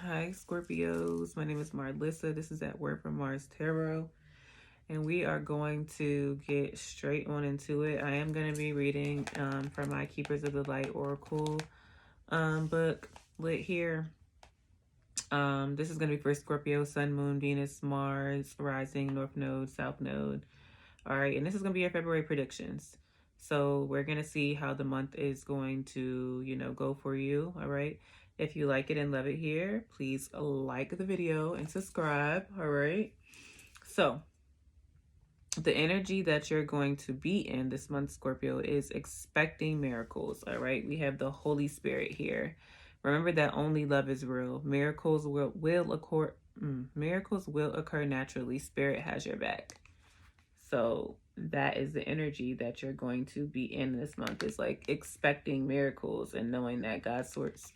Hi, Scorpios. My name is Marlissa. This is at Word from Mars Tarot. And we are going to get straight on into it. I am going to be reading from my Keepers of the Light Oracle book lit here. This is going to be for Scorpio, Sun, Moon, Venus, Mars, Rising, North Node, South Node. All right, and this is going to be your February predictions. So we're going to see how the month is going to, go for you. All right. If you like it and love it here, please like the video and subscribe. All right. So the energy that you're going to be in this month, Scorpio, is expecting miracles. All right. We have the Holy Spirit here. Remember that only love is real. Miracles will occur naturally. Spirit has your back. So that is the energy that you're going to be in this month. It's like expecting miracles and knowing that God, source,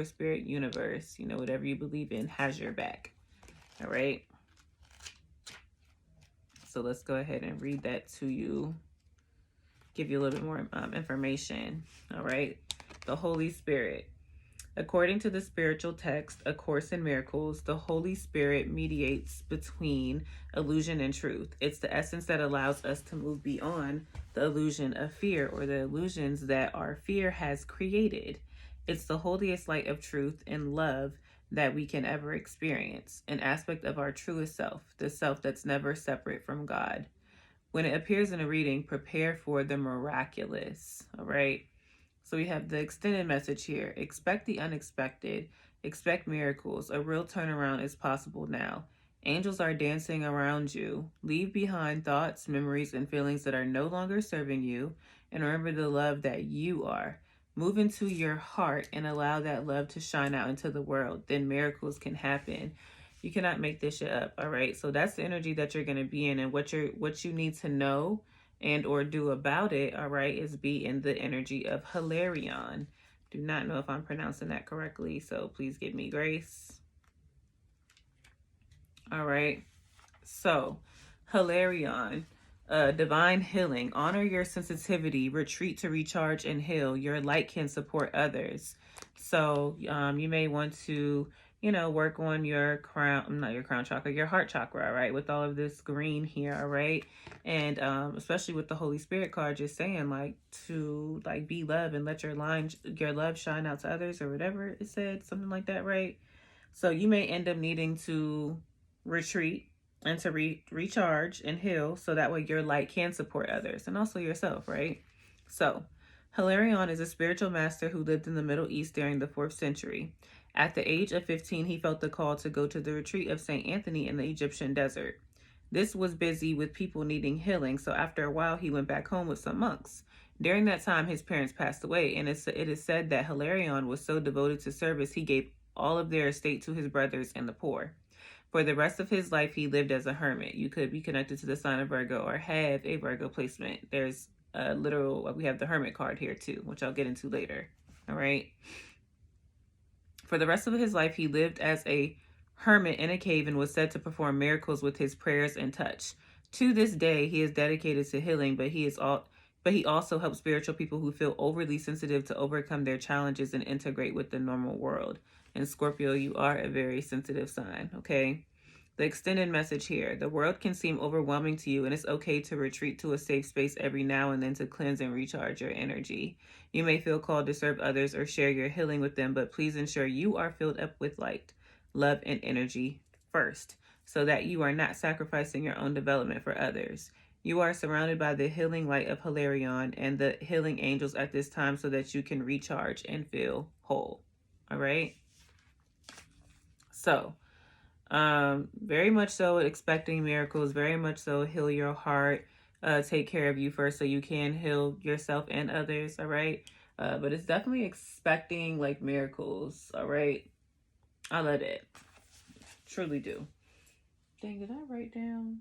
spirit, universe, whatever you believe in, has your back. All right. So let's go ahead and read that to you. Give you a little bit more information. All right. The Holy Spirit. According to the spiritual text, A Course in Miracles, the Holy Spirit mediates between illusion and truth. It's the essence that allows us to move beyond the illusion of fear or the illusions that our fear has created. It's the holiest light of truth and love that we can ever experience, an aspect of our truest self, the self that's never separate from God. When it appears in a reading, prepare for the miraculous, all right? So we have the extended message here. Expect the unexpected. Expect miracles. A real turnaround is possible now. Angels are dancing around you. Leave behind thoughts, memories, and feelings that are no longer serving you. And remember the love that you are. Move into your heart and allow that love to shine out into the world. Then miracles can happen. You cannot make this shit up, all right? So that's the energy that you're going to be in, and what you need to know and or do about it, all right, is be in the energy of Hilarion. Do not know if I'm pronouncing that correctly, so please give me grace. All right. So Hilarion. Divine healing. Honor your sensitivity. Retreat to recharge and heal. Your light can support others. So you may want to, work on your not your crown chakra, your heart chakra, all right, with all of this green here, all right? And especially with the Holy Spirit card, just saying to be love and let your love shine out to others, or whatever it said, something like that, right? So you may end up needing to retreat and to recharge and heal, so that way your light can support others and also yourself, right? So Hilarion is a spiritual master who lived in the Middle East during the 4th century. At the age of 15, he felt the call to go to the retreat of St. Anthony in the Egyptian desert. This was busy with people needing healing, so after a while he went back home with some monks. During that time, his parents passed away, and it is said that Hilarion was so devoted to service, he gave all of their estate to his brothers and the poor. For the rest of his life, he lived as a hermit. You could be connected to the sign of Virgo or have a Virgo placement. There's a we have the hermit card here too, which I'll get into later. All right. For the rest of his life, he lived as a hermit in a cave and was said to perform miracles with his prayers and touch. To this day, he is dedicated to healing, but he also helps spiritual people who feel overly sensitive to overcome their challenges and integrate with the normal world. And Scorpio, you are a very sensitive sign, okay? The extended message here. The world can seem overwhelming to you, and it's okay to retreat to a safe space every now and then to cleanse and recharge your energy. You may feel called to serve others or share your healing with them, but please ensure you are filled up with light, love, and energy first, so that you are not sacrificing your own development for others. You are surrounded by the healing light of Hilarion and the healing angels at this time so that you can recharge and feel whole. All right? So, very much so expecting miracles, very much so heal your heart, take care of you first so you can heal yourself and others, all right? But it's definitely expecting miracles, all right? I love it. Truly do. Dang, did I write down?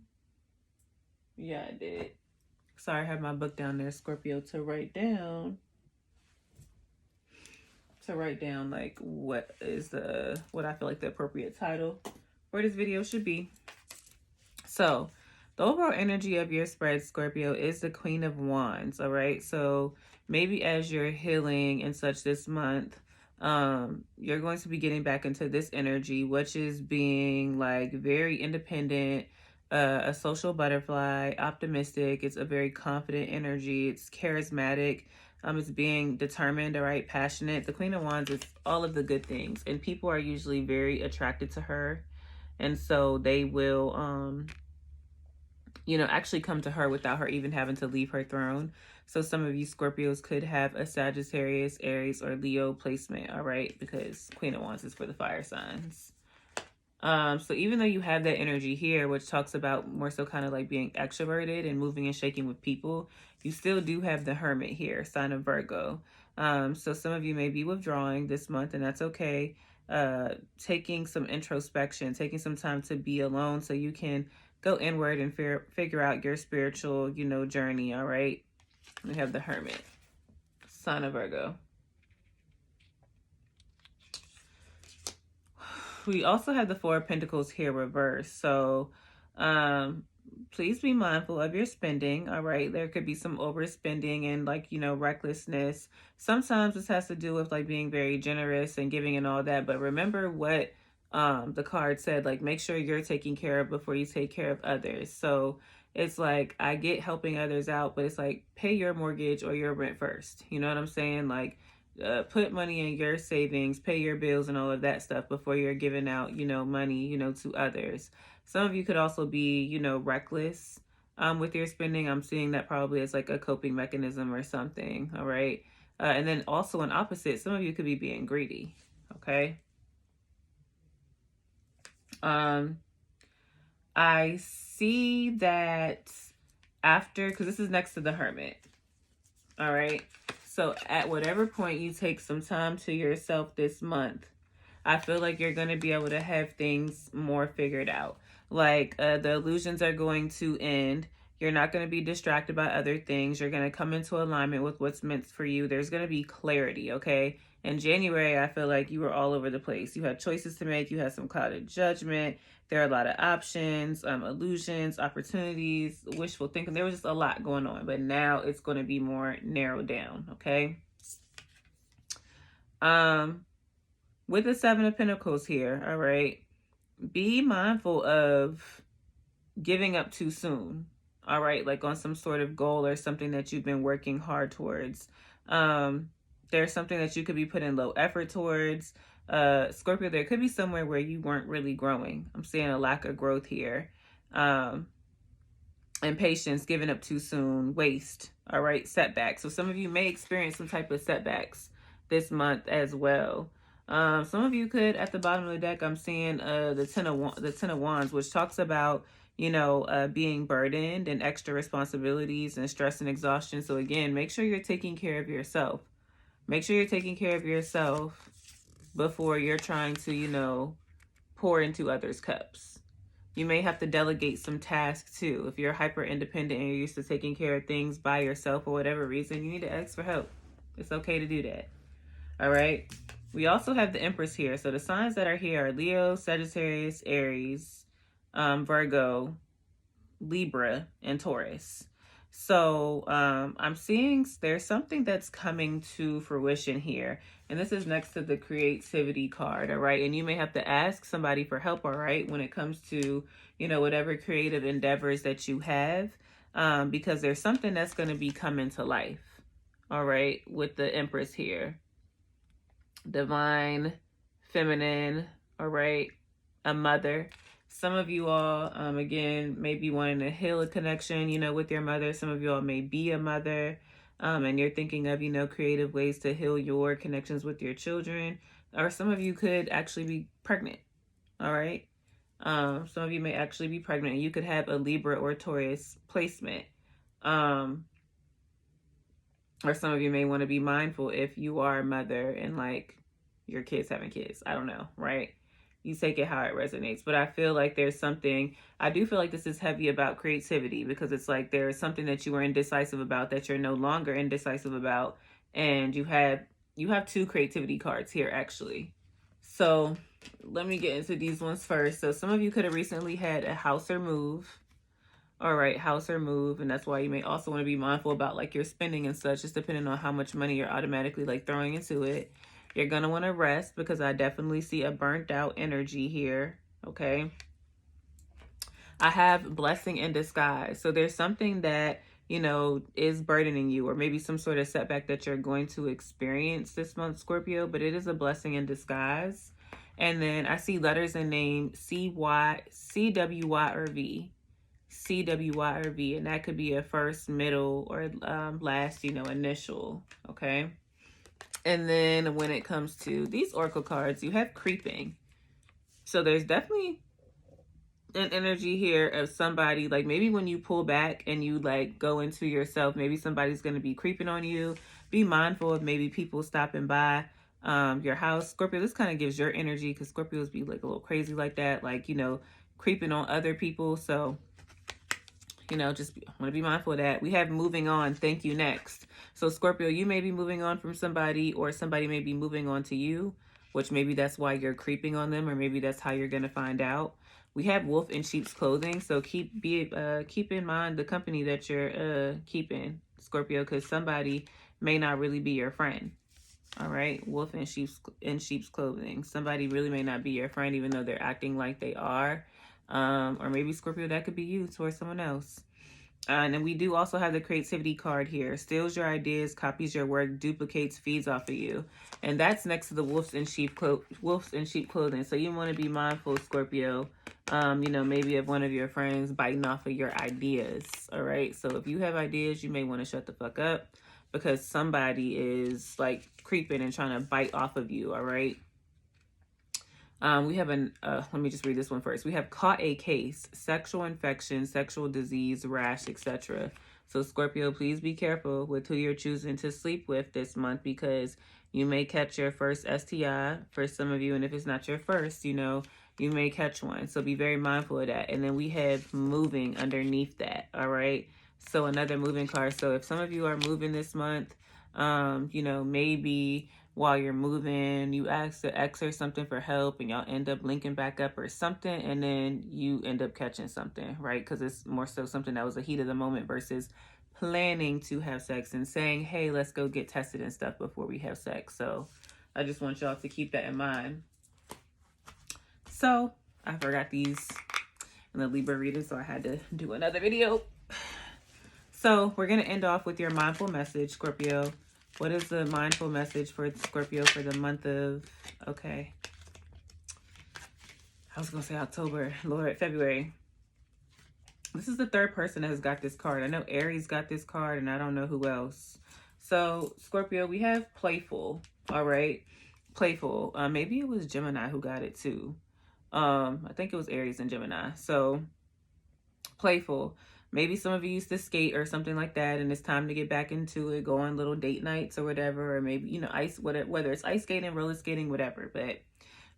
Yeah, I did. Sorry, I have my book down there, Scorpio, to write down what I feel like the appropriate title for this video should be. So the overall energy of your spread, Scorpio, is the Queen of Wands, all right? So maybe as you're healing and such this month, You're going to be getting back into this energy, which is being like very independent, a social butterfly, optimistic. It's a very confident energy. It's charismatic. It's being determined, all right, passionate. The Queen of Wands is all of the good things, and people are usually very attracted to her, and so they will, actually come to her without her even having to leave her throne. So some of you Scorpios could have a Sagittarius, Aries, or Leo placement, all right? Because Queen of Wands is for the fire signs. So even though you have that energy here, which talks about more so kind of like being extroverted and moving and shaking with people, you still do have the Hermit here, sign of Virgo. So some of you may be withdrawing this month, and that's okay. Taking some introspection, taking some time to be alone so you can go inward and figure out your spiritual, journey, all right? We have the Hermit, sign of Virgo. We also have the Four of Pentacles here reversed. So please be mindful of your spending, all right? There could be some overspending and like, recklessness. Sometimes this has to do with like being very generous and giving and all that. But remember what the card said, like make sure you're taking care of before you take care of others. So it's like, I get helping others out, but it's like pay your mortgage or your rent first. You know what I'm saying? Like put money in your savings, pay your bills and all of that stuff before you're giving out, money, to others. Some of you could also be, reckless with your spending. I'm seeing that probably as like a coping mechanism or something. All right. And then also an opposite, some of you could be being greedy. Okay. I see that after, because this is next to the Hermit. All right. So at whatever point you take some time to yourself this month, I feel like you're going to be able to have things more figured out. Like the illusions are going to end. You're not going to be distracted by other things. You're going to come into alignment with what's meant for you. There's going to be clarity, okay? In January, I feel like you were all over the place. You had choices to make. You had some clouded judgment. There are a lot of options, illusions, opportunities, wishful thinking. There was just a lot going on. But now it's going to be more narrowed down, okay? With the Seven of Pentacles here, all right? Be mindful of giving up too soon. All right, like on some sort of goal or something that you've been working hard towards. There's something that you could be putting low effort towards. Scorpio, there could be somewhere where you weren't really growing. I'm seeing a lack of growth here. Impatience, giving up too soon, waste. All right, setbacks. So some of you may experience some type of setbacks this month as well. Some of you could, at the bottom of the deck, I'm seeing the Ten of Wands, which talks about being burdened and extra responsibilities and stress and exhaustion. So again, make sure you're taking care of yourself. Make sure you're taking care of yourself before you're trying to, pour into others' cups. You may have to delegate some tasks too. If you're hyper independent and you're used to taking care of things by yourself for whatever reason, you need to ask for help. It's okay to do that. All right. We also have the Empress here. So the signs that are here are Leo, Sagittarius, Aries, Virgo, Libra, and Taurus. So I'm seeing there's something that's coming to fruition here. And this is next to the creativity card, all right? And you may have to ask somebody for help, all right, when it comes to, whatever creative endeavors that you have, because there's something that's going to be coming to life, all right, with the Empress here. Divine, feminine, all right, a mother. Some of you all, again, may be wanting to heal a connection, with your mother. Some of you all may be a mother, and you're thinking of, creative ways to heal your connections with your children. Or some of you could actually be pregnant, all right? Some of you may actually be pregnant, and you could have a Libra or Taurus placement. Or some of you may want to be mindful if you are a mother and like your kids having kids. I don't know, right? You take it how it resonates. But I feel like there's something, I do feel like this is heavy about creativity, because it's like there's something that you were indecisive about that you're no longer indecisive about. And you have two creativity cards here, actually. So let me get into these ones first. So some of you could have recently had a house or move. All right, house or move. And that's why you may also want to be mindful about like your spending and such, just depending on how much money you're automatically like throwing into it. You're going to want to rest because I definitely see a burnt out energy here. Okay. I have blessing in disguise. So there's something that, you know, is burdening you, or maybe some sort of setback that you're going to experience this month, Scorpio, but it is a blessing in disguise. And then I see letters and name C-Y, C-W-Y, or V. C-W-Y, or V. And that could be a first, middle, or last, you know, initial. Okay. And then when it comes to these oracle cards, you have creeping. So there's definitely an energy here of somebody, like maybe when you pull back and you like go into yourself, maybe somebody's going to be creeping on you. Be mindful of maybe people stopping by your house. Scorpio, this kind of gives your energy because Scorpios be like a little crazy like that, like, you know, creeping on other people. So, you know, just want to be mindful of that. We have moving on. Thank you. Next. So Scorpio, you may be moving on from somebody, or somebody may be moving on to you, which maybe that's why you're creeping on them, or maybe that's how you're going to find out. We have wolf in sheep's clothing. So keep in mind the company that you're keeping, Scorpio, because somebody may not really be your friend. All right. Wolf in sheep's clothing. Somebody really may not be your friend, even though they're acting like they are. Or maybe Scorpio, that could be you towards someone else. And then we do also have the creativity card here. Steals your ideas, copies your work, duplicates, feeds off of you. And that's next to the wolves in sheep clothing. So you want to be mindful, Scorpio, you know, maybe of one of your friends biting off of your ideas. All right. So if you have ideas, you may want to shut the fuck up because somebody is like creeping and trying to bite off of you. All right. We have let me just read this one first. We have caught a case, sexual infection, sexual disease, rash, etc. So Scorpio, please be careful with who you're choosing to sleep with this month because you may catch your first STI for some of you. And if it's not your first, you know, you may catch one. So be very mindful of that. And then we have moving underneath that. All right. So another moving card. So if some of you are moving this month, you know, maybe while you're moving, you ask the ex or something for help and y'all end up linking back up or something, and then you end up catching something, right? Because it's more so something that was a heat of the moment versus planning to have sex and saying, hey, let's go get tested and stuff before we have sex. So I just want y'all to keep that in mind. So I forgot these in the Libra reading, so I had to do another video. So we're going to end off with your mindful message, Scorpio. What is the mindful message for Scorpio for the month of, okay, I was going to say October, Lord, February. This is the third person that has got this card. I know Aries got this card and I don't know who else. So Scorpio, we have playful, all right? Playful. Maybe it was Gemini who got it too. I think it was Aries and Gemini. So playful. Maybe some of you used to skate or something like that, and it's time to get back into it, go on little date nights or whatever, or maybe, you know, whether it's ice skating, roller skating, whatever. But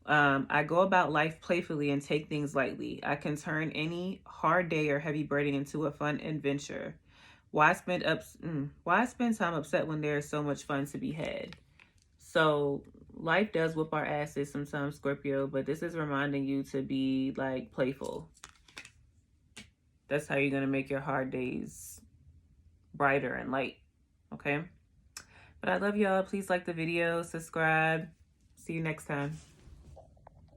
I go about life playfully and take things lightly. I can turn any hard day or heavy burden into a fun adventure. Why spend time upset when there's so much fun to be had? So life does whoop our asses sometimes, Scorpio, but this is reminding you to be like playful. That's how you're going to make your hard days brighter and light. Okay? But I love y'all. Please like the video, subscribe. See you next time.